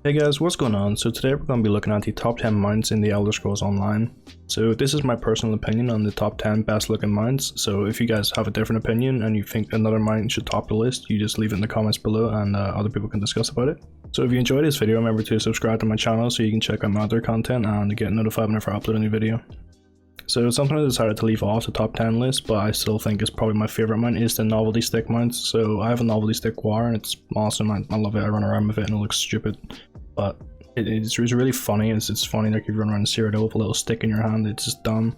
Hey guys, what's going on? So today we're going to be looking at the top 10 mounts in the Elder Scrolls Online. So this is my personal opinion on the top 10 best looking mounts. So if you guys have a different opinion and you think another mount should top the list, you just leave it in the comments below and other people can discuss about it. So if you enjoyed this video, remember to subscribe to my channel so you can check out my other content and get notified whenever I upload a new video. So something I decided to leave off the top 10 list, but I still think is probably my favorite mount, is the Novelty stick mounts. So I have a Novelty stick War and it's awesome. I love it. I run around with it and it looks stupid, but it's really funny. It's funny, like if you run around Cyrodiil with a little stick in your hand, it's just dumb.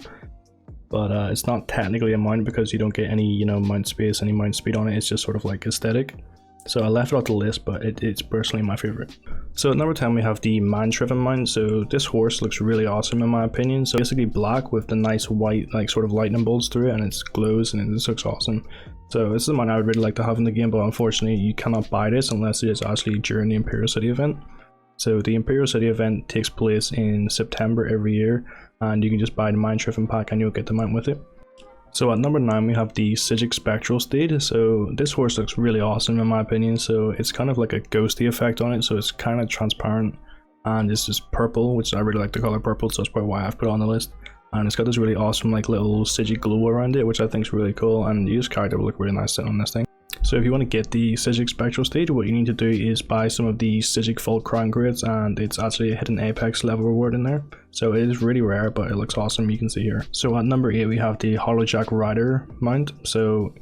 But it's not technically a mount because you don't get any, mount space, any mount speed on it. It's just sort of like aesthetic. So I left it off the list, but it's personally my favorite. So at number 10 we have the Mind-Driven mount. So this horse looks really awesome in my opinion. So basically black with the nice white like sort of lightning bolts through it, and it glows and it just looks awesome. So this is the mount I would really like to have in the game, but unfortunately you cannot buy this unless it is actually during the Imperial City event. So the Imperial City event takes place in September every year, and you can just buy the Mind-Driven pack and you'll get the mount with it. So at number 9 we have the Psijic Spectral Steed. So this horse looks really awesome in my opinion. So it's kind of like a ghosty effect on it, so it's kind of transparent and it's just purple, which I really like the color purple, so that's probably why I've put it on the list. And it's got this really awesome like little Psijic glow around it, which I think is really cool, and this character will look really nice sitting on this thing. So if you want to get the Psijic Spectral Steed, what you need to do is buy some of the Psijic Vault Crown Grids, and it's actually a hidden Apex level reward in there. So it is really rare, but it looks awesome, you can see here. So at number 8 we have the Hollowjack Rider mount. So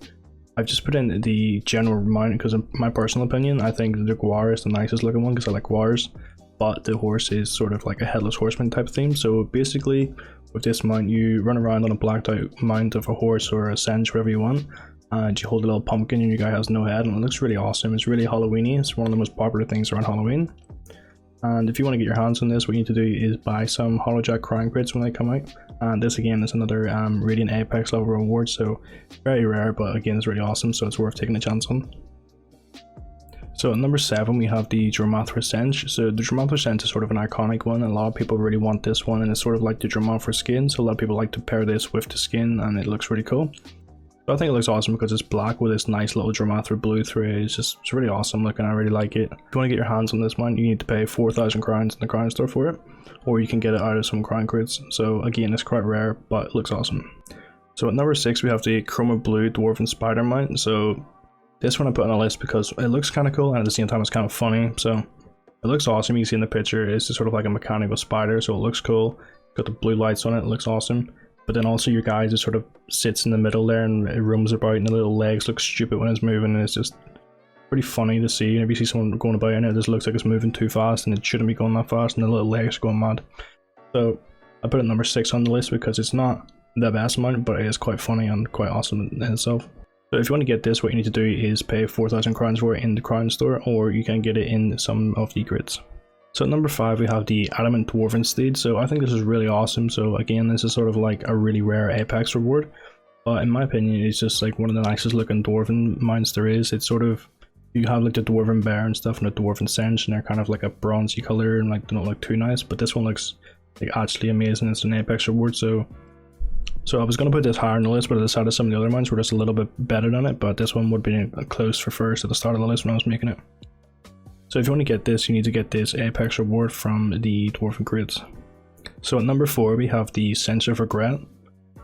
I've just put in the general mount because in my personal opinion, I think the Gwar is the nicest looking one because I like Gwars. But the horse is sort of like a Headless Horseman type theme. So basically with this mount you run around on a blacked out mount of a horse or a Senche, whatever you want. And you hold a little pumpkin and your guy has no head, and it looks really awesome. It's really Halloweeny. It's one of the most popular things around Halloween. And if you want to get your hands on this, what you need to do is buy some Hollowjack Crown Grids when they come out. And this again is another Radiant Apex level reward, so very rare, but again it's really awesome, so it's worth taking a chance on. So at number 7 we have the Dromathra Senche. So the Dromathra Senche is sort of an iconic one, and a lot of people really want this one, and it's sort of like the Dromathra skin, so a lot of people like to pair this with the skin, and it looks really cool. So I think it looks awesome because it's black with this nice little Dromathra blue through it. It's really awesome looking. I really like it. If you want to get your hands on this one, you need to pay 4,000 crowns in the crown store for it, or you can get it out of some crown grids. So again, it's quite rare, but it looks awesome. So at number 6 we have the Chroma Blue Dwarven Spider mount. So this one I put on a list because it looks kind of cool, and at the same time it's kind of funny. So it looks awesome. You can see in the picture it's just sort of like a mechanical spider, so it looks cool. Got the blue lights on it. It looks awesome. But then also your guy just sort of sits in the middle there and it roams about, and the little legs look stupid when it's moving, and it's just pretty funny to see. And if you see someone going about and it just looks like it's moving too fast and it shouldn't be going that fast, and the little legs are going mad. So I put it number 6 on the list because it's not the best mount, but it is quite funny and quite awesome in itself. So if you want to get this, what you need to do is pay 4,000 crowns for it in the crown store, or you can get it in some of the grids. So at number 5 we have the Adamant Dwarven Steed. So I think this is really awesome. So again, this is sort of like a really rare Apex reward, but in my opinion it's just like one of the nicest looking Dwarven mounts there is. It's sort of, you have like the Dwarven Bear and stuff and the Dwarven Senche, and they're kind of like a bronzy color and like they don't look too nice, but this one looks like actually amazing. It's an Apex reward. So I was going to put this higher on the list, but I decided some of the other mounts were just a little bit better than it, but this one would be close for first at the start of the list when I was making it. So if you want to get this, you need to get this Apex reward from the Dwarven grids. So at number 4 we have the Sense of Regret.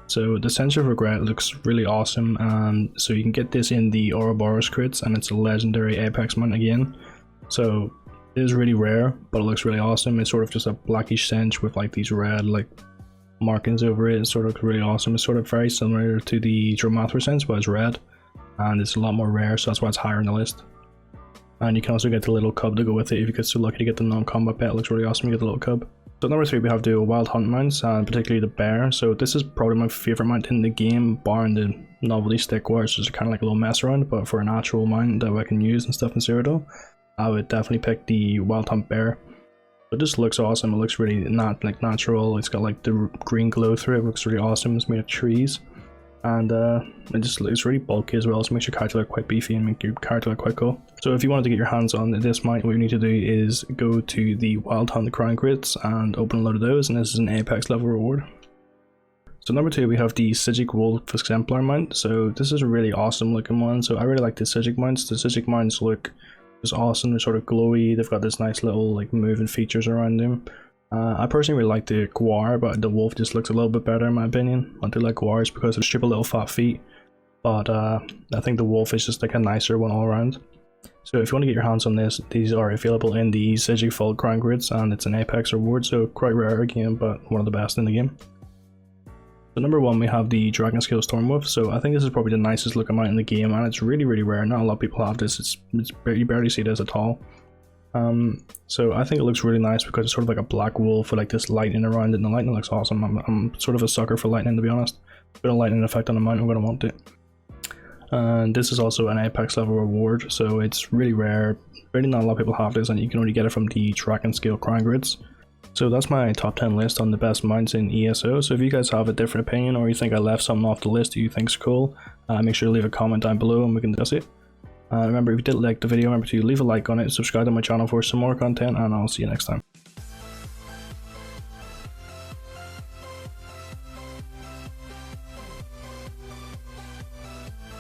So the Sense of Regret looks really awesome, and so you can get this in the Ouroboros grids, and it's a legendary Apex mount again. So it is really rare, but it looks really awesome. It's sort of just a blackish Senche with like these red like markings over it. It's sort of really awesome. It's sort of very similar to the Dromathra Senche, but it's red, and it's a lot more rare, so that's why it's higher on the list. And you can also get the little cub to go with it if you get so lucky to get the non-combat pet. It looks really awesome, you get the little cub. So at number 3 we have the Wild Hunt mounts, and particularly the bear. So this is probably my favourite mount in the game, barring the Novelty stick where it's just kind of like a little mess around, but for an actual mount that I can use and stuff in Cyrodiil, I would definitely pick the Wild Hunt bear. It just looks awesome. It looks really not like natural. It's got like the green glow through it. It looks really awesome. It's made of trees. And it's really bulky as well, so it makes your character look quite beefy and make your character look quite cool. So if you wanted to get your hands on this mount, what you need to do is go to the Wild Hunt Crown Grids and open a load of those, and this is an Apex level reward. So number 2 we have the Psijic Wolf Exmplar mount. So this is a really awesome looking one. So I really like the Psijic mounts. The Psijic mounts look is awesome. They're sort of glowy. They've got this nice little like moving features around them. I personally really like the Gwar, but the wolf just looks a little bit better in my opinion. I do like Gwars because they strip a little fat feet, but I think the wolf is just like a nicer one all around. So if you want to get your hands on this, these are available in the Psijic Fold Crown Grids, and it's an Apex reward, so quite rare again, but one of the best in the game. So number 1 we have the Dragonscale Stormwolf. So I think this is probably the nicest looking mount in the game, and it's really rare. Not a lot of people have this. You barely see this at all. So I think it looks really nice because it's sort of like a black wolf with like this lightning around it, and the lightning looks awesome. I'm sort of a sucker for lightning, to be honest. A bit of lightning effect on the mount, I'm gonna want it. And this is also an Apex level reward, so it's really rare. Really not a lot of people have this, and you can only get it from the Dragonscale Crown Grids. So that's my top 10 list on the best mounts in ESO. So if you guys have a different opinion, or you think I left something off the list that you think's cool, make sure to leave a comment down below and we can discuss it. Remember, if you did like the video, remember to leave a like on it, subscribe to my channel for some more content, and I'll see you next time.